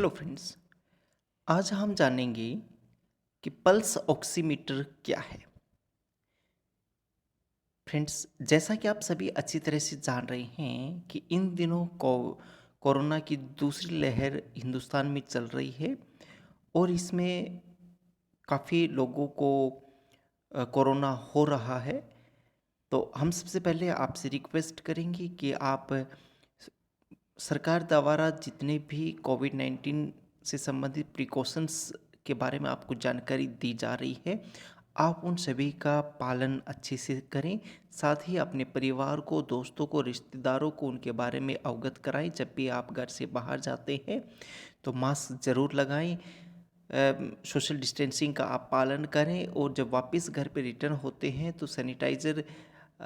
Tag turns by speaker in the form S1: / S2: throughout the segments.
S1: Hello friends. आज हम जानेंगे कि पल्स ऑक्सीमीटर क्या है। फ्रेंड्स, जैसा कि आप सभी अच्छी तरह से जान रहे हैं कि इन दिनों कोरोना की दूसरी लहर हिंदुस्तान में चल रही है और इसमें काफ़ी लोगों को कोरोना हो रहा है। तो हम सबसे पहले आपसे रिक्वेस्ट करेंगे कि आप सरकार द्वारा जितने भी कोविड-19 से संबंधित प्रिकॉशंस के बारे में आपको जानकारी दी जा रही है, आप उन सभी का पालन अच्छे से करें। साथ ही अपने परिवार को, दोस्तों को, रिश्तेदारों को उनके बारे में अवगत कराएँ। जब भी आप घर से बाहर जाते हैं, तो मास्क ज़रूर लगाएँ। सोशल डिस्टेंसिंग का आप पालन करें और जब वापस घर पे रिटर्न होते हैं तो सैनिटाइज़र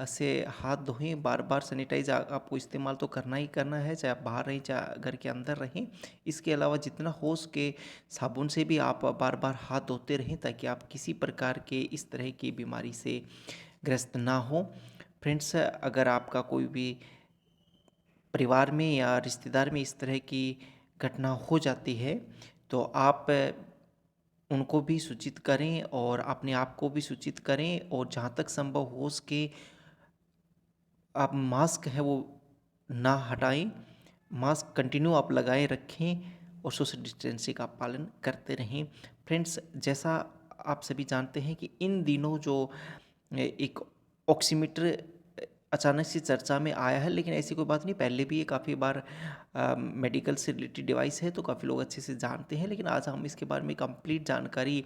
S1: से हाथ धोएं। बार बार सैनिटाइज आपको इस्तेमाल तो करना ही करना है, चाहे आप बाहर रहें चाहे घर के अंदर रहें। इसके अलावा जितना हो सके साबुन से भी आप बार बार हाथ धोते रहें ताकि आप किसी प्रकार के इस तरह की बीमारी से ग्रस्त ना हो। फ्रेंड्स, अगर आपका कोई भी परिवार में या रिश्तेदार में इस तरह की घटना हो जाती है तो आप उनको भी सूचित करें और अपने आप को भी सूचित करें, और जहाँ तक संभव हो सके आप मास्क है वो ना हटाएं। मास्क कंटिन्यू आप लगाए रखें और सोशल डिस्टेंसिंग का पालन करते रहें। फ्रेंड्स, जैसा आप सभी जानते हैं कि इन दिनों जो एक ऑक्सीमीटर अचानक से चर्चा में आया है, लेकिन ऐसी कोई बात नहीं, पहले भी ये काफ़ी बार मेडिकल से रिलेटेड डिवाइस है तो काफ़ी लोग अच्छे से जानते हैं। लेकिन आज हम इसके बारे में कंप्लीट जानकारी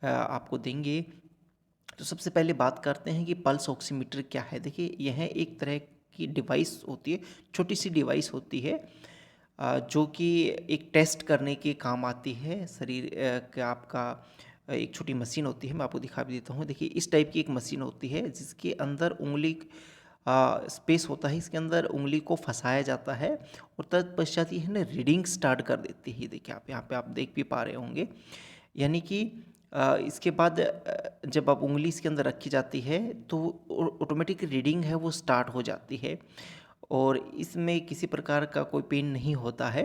S1: आपको देंगे। तो सबसे पहले बात करते हैं कि पल्स ऑक्सीमीटर क्या है। देखिए, यह एक तरह की डिवाइस होती है, छोटी सी डिवाइस होती है जो कि एक टेस्ट करने के काम आती है। शरीर का आपका एक छोटी मशीन होती है, मैं आपको दिखा भी देता हूँ। देखिए, इस टाइप की एक मशीन होती है जिसके अंदर उंगली स्पेस होता है, इसके अंदर उंगली को फंसाया जाता है और तत्पश्चात ये है ना रीडिंग स्टार्ट कर देती है। देखिए, आप यहाँ पे आप देख भी पा रहे होंगे। यानी कि इसके बाद जब आप उंगली इसके अंदर रखी जाती है तो ऑटोमेटिक रीडिंग है वो स्टार्ट हो जाती है और इसमें किसी प्रकार का कोई पेन नहीं होता है।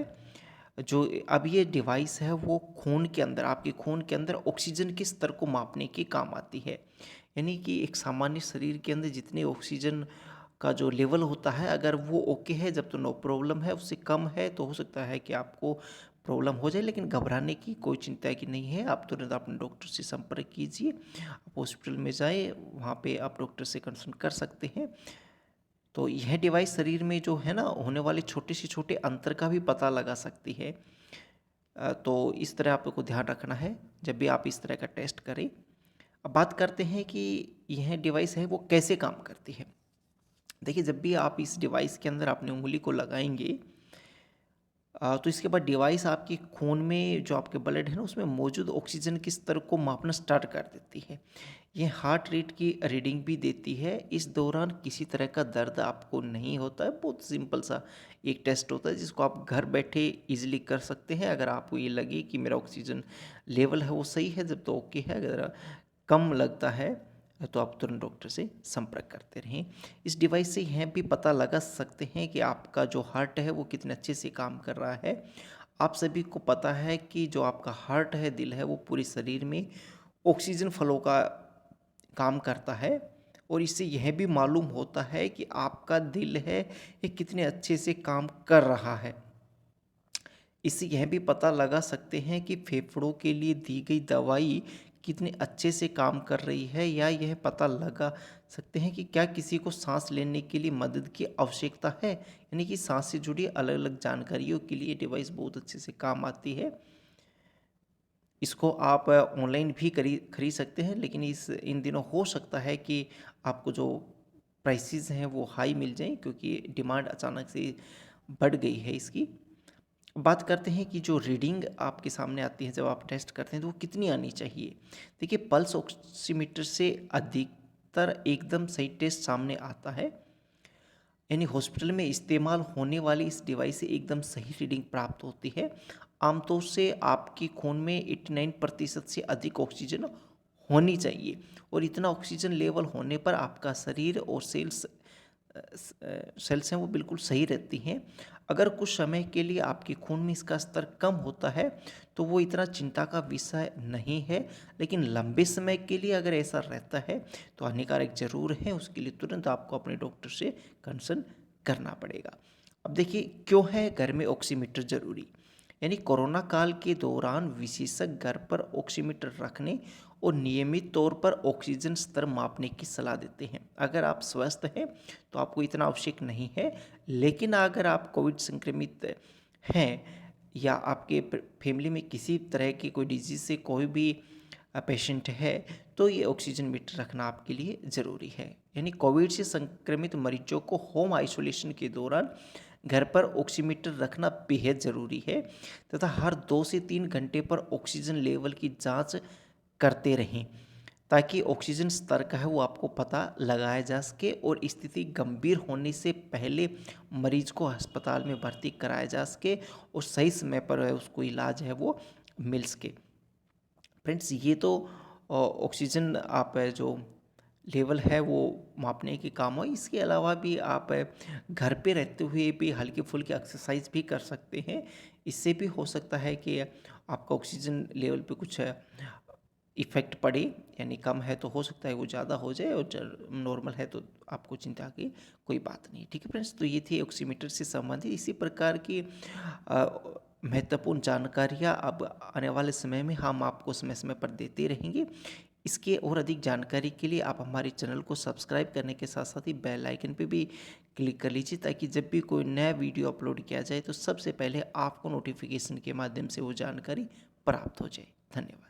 S1: जो अब ये डिवाइस है वो खून के अंदर, आपके खून के अंदर ऑक्सीजन के स्तर को मापने के काम आती है। यानी कि एक सामान्य शरीर के अंदर जितने ऑक्सीजन का जो लेवल होता है, अगर वो ओके है जब तो नो प्रॉब्लम है, उससे कम है तो हो सकता है कि आपको प्रॉब्लम हो जाए। लेकिन घबराने की कोई चिंता की नहीं है, आप तुरंत अपने डॉक्टर से संपर्क कीजिए। आप हॉस्पिटल में जाए, वहाँ पे आप डॉक्टर से कंसल्ट कर सकते हैं। तो यह डिवाइस शरीर में जो है ना होने वाले छोटे से छोटे अंतर का भी पता लगा सकती है। तो इस तरह आपको ध्यान रखना है जब भी आप इस तरह का टेस्ट करें। अब बात करते हैं कि यह डिवाइस है वो कैसे काम करती है। देखिए, जब भी आप इस डिवाइस के अंदर अपनी उंगली को लगाएंगे तो इसके बाद डिवाइस आपके खून में जो आपके ब्लड है ना उसमें मौजूद ऑक्सीजन के स्तर को मापना स्टार्ट कर देती है। ये हार्ट रेट की रीडिंग भी देती है। इस दौरान किसी तरह का दर्द आपको नहीं होता है। बहुत सिंपल सा एक टेस्ट होता है जिसको आप घर बैठे इजीली कर सकते हैं। अगर आपको ये लगे कि मेरा ऑक्सीजन लेवल है वो सही है, जब तो ओके है। अगर कम लगता है तो आप तुरंत डॉक्टर से संपर्क करते रहें। इस डिवाइस से यह भी पता लगा सकते हैं कि आपका जो हार्ट है वो कितने अच्छे से काम कर रहा है। आप सभी को पता है कि जो आपका हार्ट है, दिल है, वो पूरे शरीर में ऑक्सीजन फ्लो का काम करता है और इससे यह भी मालूम होता है कि आपका दिल है ये कितने अच्छे से काम कर रहा है। इससे यह भी पता लगा सकते हैं कि फेफड़ों के लिए दी गई दवाई कितने अच्छे से काम कर रही है, या यह पता लगा सकते हैं कि क्या किसी को सांस लेने के लिए मदद की आवश्यकता है। यानी कि सांस से जुड़ी अलग अलग जानकारियों के लिए डिवाइस बहुत अच्छे से काम आती है। इसको आप ऑनलाइन भी खरीद सकते हैं, लेकिन इन दिनों हो सकता है कि आपको जो प्राइसेस हैं वो हाई मिल जाएं क्योंकि डिमांड अचानक से बढ़ गई है इसकी। बात करते हैं कि जो रीडिंग आपके सामने आती है जब आप टेस्ट करते हैं तो वो कितनी आनी चाहिए। देखिए, पल्स ऑक्सीमीटर से अधिकतर एकदम सही टेस्ट सामने आता है। यानी हॉस्पिटल में इस्तेमाल होने वाली इस डिवाइस से एकदम सही रीडिंग प्राप्त होती है। आमतौर से आपके खून में 89% से अधिक ऑक्सीजन होनी चाहिए और इतना ऑक्सीजन लेवल होने पर आपका शरीर और सेल्स हैं वो बिल्कुल सही रहती हैं। अगर कुछ समय के लिए आपके खून में इसका स्तर कम होता है तो वो इतना चिंता का विषय नहीं है, लेकिन लंबे समय के लिए अगर ऐसा रहता है तो हानिकारक ज़रूर है। उसके लिए तुरंत आपको अपने डॉक्टर से कंसर्न करना पड़ेगा। अब देखिए क्यों है घर में ऑक्सीमीटर ज़रूरी। यानी कोरोना काल के दौरान विशेषज्ञ घर पर ऑक्सीमीटर रखने और नियमित तौर पर ऑक्सीजन स्तर मापने की सलाह देते हैं। अगर आप स्वस्थ हैं तो आपको इतना आवश्यक नहीं है, लेकिन अगर आप कोविड संक्रमित हैं या आपके फैमिली में किसी तरह की कोई डिजीज से कोई भी पेशेंट है तो ये ऑक्सीजन मीटर रखना आपके लिए ज़रूरी है। यानी कोविड से संक्रमित मरीजों को होम आइसोलेशन के दौरान घर पर ऑक्सीमीटर रखना बेहद ज़रूरी है तथा हर 2 से 3 घंटे पर ऑक्सीजन लेवल की जांच करते रहें ताकि ऑक्सीजन स्तर का है वो आपको पता लगाया जा सके और स्थिति गंभीर होने से पहले मरीज को अस्पताल में भर्ती कराया जा सके और सही समय पर उसको इलाज है वो मिल सके। फ्रेंड्स ये तो ऑक्सीजन आप जो लेवल है वो मापने के काम हो। इसके अलावा भी आप घर पे रहते हुए भी हल्की फुल्की एक्सरसाइज भी कर सकते हैं। इससे भी हो सकता है कि आपका ऑक्सीजन लेवल पे कुछ इफ़ेक्ट पड़े। यानी कम है तो हो सकता है वो ज़्यादा हो जाए और नॉर्मल है तो आपको चिंता की कोई बात नहीं। ठीक है फ्रेंड्स, तो ये थी ऑक्सीमीटर से संबंधित इसी प्रकार की महत्वपूर्ण जानकारियाँ अब आने वाले समय में हम आपको समय समय पर देते रहेंगे। इसके और अधिक जानकारी के लिए आप हमारे चैनल को सब्सक्राइब करने के साथ साथ ही बेल आइकन पे भी क्लिक कर लीजिए ताकि जब भी कोई नया वीडियो अपलोड किया जाए तो सबसे पहले आपको नोटिफिकेशन के माध्यम से वो जानकारी प्राप्त हो जाए। धन्यवाद।